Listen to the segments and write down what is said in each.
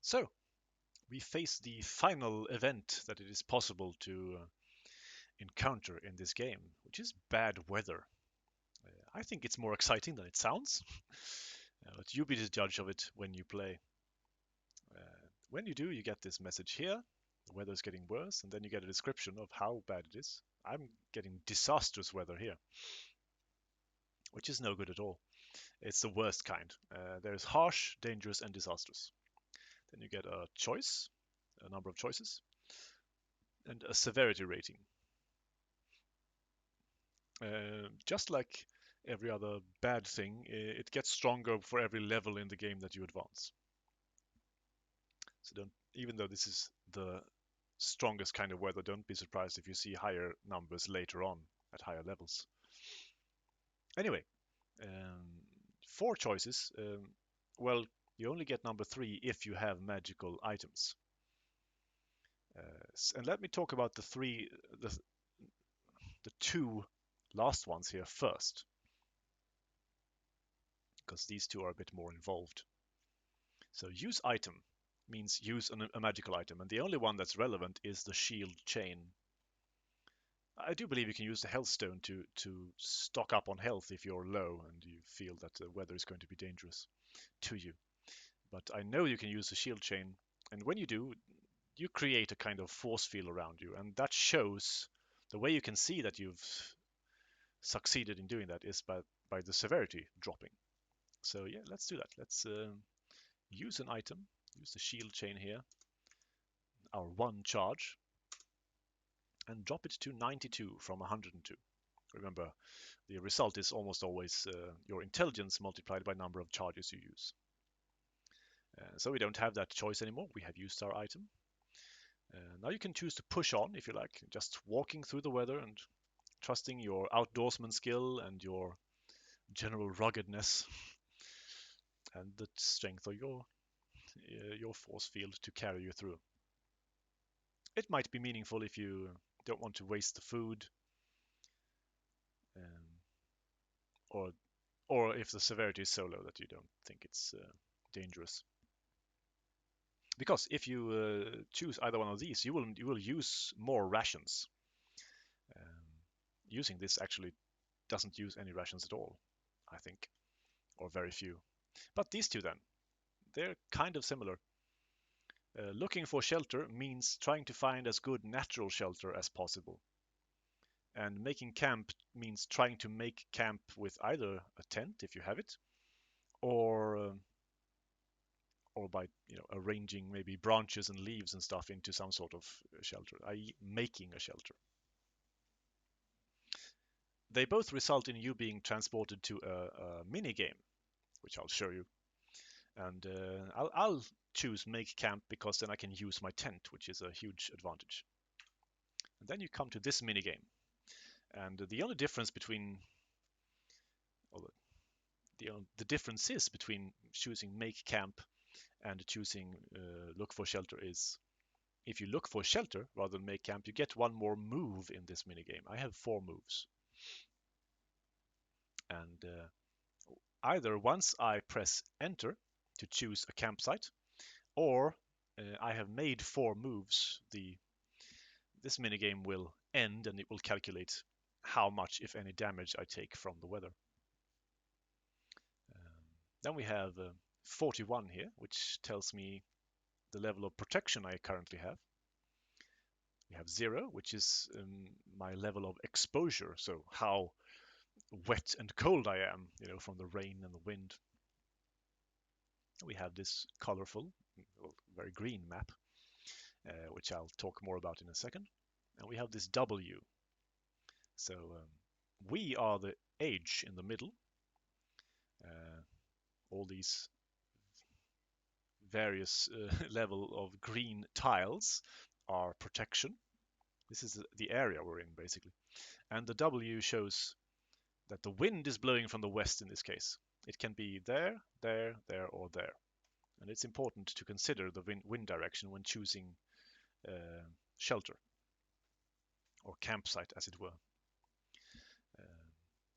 So, we face the final event that it is possible to encounter in this game, which is bad weather. I think it's more exciting than it sounds, but you be the judge of it when you play. When you do, you get this message here. The weather's getting worse, and then you get a description of how bad it is. I'm getting disastrous weather here, which is no good at all. It's the worst kind. There's harsh, dangerous, and disastrous. Then you get a choice, a number of choices, and a severity rating. Just like every other bad thing, it gets stronger for every level in the game that you advance. So don't, even though this is the strongest kind of weather, don't be surprised if you see higher numbers later on at higher levels. Anyway, um, four choices. Well, you only get number three if you have magical items. And let me talk about the two last ones here first, because these two are a bit more involved. So use item means use a magical item, and the only one that's relevant is the shield chain. I do believe you can use the health stone to stock up on health if you're low and you feel that the weather is going to be dangerous to you. But I know you can use the shield chain, and when you do, you create a kind of force field around you, and that shows the way you can see that you've succeeded in doing that is by the severity dropping. So yeah, let's do that. Let's use an item, use the shield chain here, our one charge, and drop it to 92 from 102. Remember, the result is almost always your intelligence multiplied by number of charges you use. So we don't have that choice anymore. We have used our item. Now you can choose to push on if you like, just walking through the weather and trusting your outdoorsman skill and your general ruggedness and the strength of your force field to carry you through. It might be meaningful if you don't want to waste the food, um, or or if the severity is so low that you don't think it's dangerous. Because if you choose either one of these, you will use more rations. Um, Using this actually doesn't use any rations at all, I think, or very few. But these two then, they're kind of similar. Looking for shelter means trying to find as good natural shelter as possible. And making camp means trying to make camp with either a tent if you have it, or or by arranging maybe branches and leaves and stuff into some sort of shelter, i.e. making a shelter. They both result in you being transported to a mini game, which I'll show you. And I'll choose make camp because then I can use my tent, which is a huge advantage. And then you come to this mini game, and the only difference between well, the differences between choosing make camp and choosing look for shelter is if you look for shelter rather than make camp, you get one more move in this minigame. I have 4 moves. And either once I press enter to choose a campsite, or I have made 4 moves, this minigame will end and it will calculate how much, if any, damage I take from the weather. Then we have 41 here, which tells me the level of protection I currently have. We have 0, which is my level of exposure, so how wet and cold I am, from the rain and the wind. We have this colorful, very green map, which I'll talk more about in a second. And we have this W. So we are the age in the middle. All these various level of green tiles are protection. This is the area we're in, basically. And the W shows that the wind is blowing from the west in this case. It can be there, there, there, or there. And it's important to consider the wind direction when choosing shelter, or campsite as it were.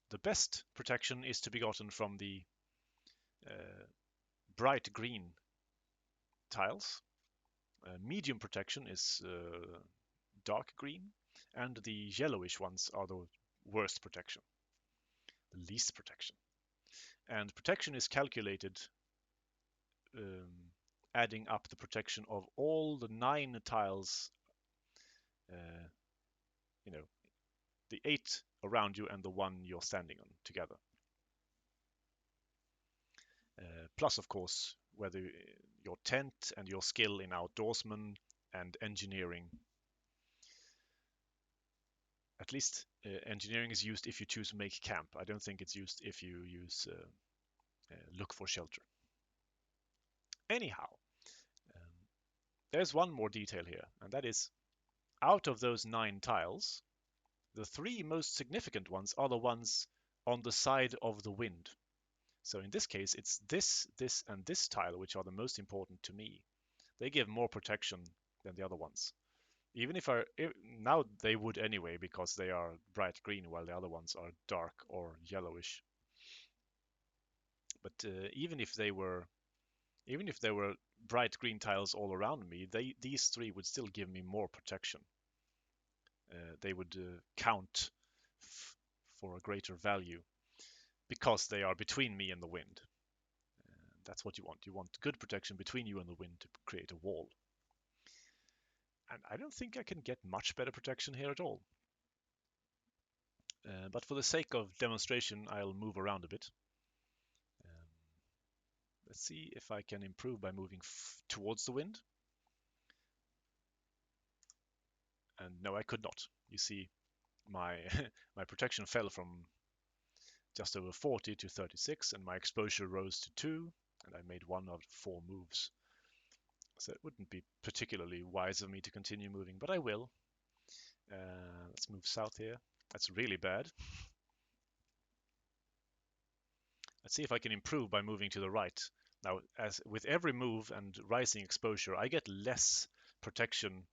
The best protection is to be gotten from the bright green tiles. Medium protection is dark green, and the yellowish ones are the worst protection, the least protection. And protection is calculated adding up the protection of all the 9 tiles, you know, the 8 around you and the 1 you're standing on together. Plus, of course, whether your tent and your skill in outdoorsman and engineering. At least engineering is used if you choose make camp. I don't think it's used if you use look for shelter. Anyhow, there's one more detail here, and that is out of those 9 tiles, the 3 most significant ones are the ones on the side of the wind. So in this case, it's this, and this tile which are the most important to me. They give more protection than the other ones. Even if now they would anyway, because they are bright green while the other ones are dark or yellowish. But even if they were bright green tiles all around me, these 3 would still give me more protection. They would count for a greater value because they are between me and the wind. That's what you want. You want good protection between you and the wind to create a wall. And I don't think I can get much better protection here at all. But for the sake of demonstration, I'll move around a bit. Let's see if I can improve by moving towards the wind. And no, I could not. You see, my my protection fell from just over 40 to 36, and my exposure rose to 2, and I made 1 of 4 moves. So it wouldn't be particularly wise of me to continue moving, but I will. Let's move south here. That's really bad. Let's see if I can improve by moving to the right. Now, as with every move and rising exposure, I get less protection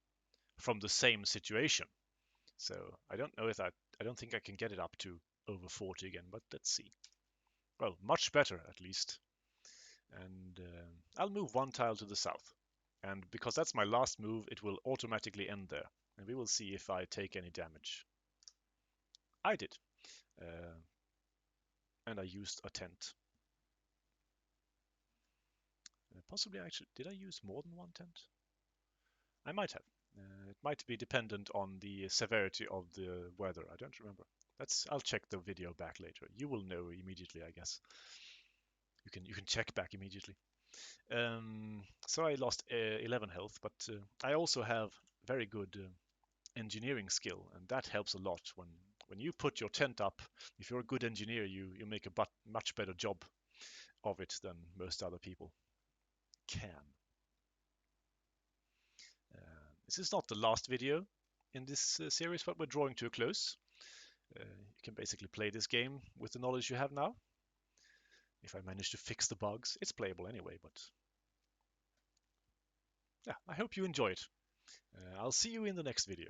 from the same situation. So I don't know if I don't think I can get it up to over 40 again, but let's see. Well, much better at least. And I'll move 1 tile to the south. And because that's my last move, it will automatically end there. And we will see if I take any damage. I did. And I used a tent. Possibly, actually, did I use more than 1 tent? I might have. It might be dependent on the severity of the weather. I don't remember. I'll check the video back later. You will know immediately, I guess. You can check back immediately. So I lost 11 health, but I also have very good engineering skill, and that helps a lot. When you put your tent up, if you're a good engineer, you make a much better job of it than most other people can. This is not the last video in this series, but we're drawing to a close. You can basically play this game with the knowledge you have now. If I manage to fix the bugs, it's playable anyway, but yeah, I hope you enjoyed. I'll see you in the next video.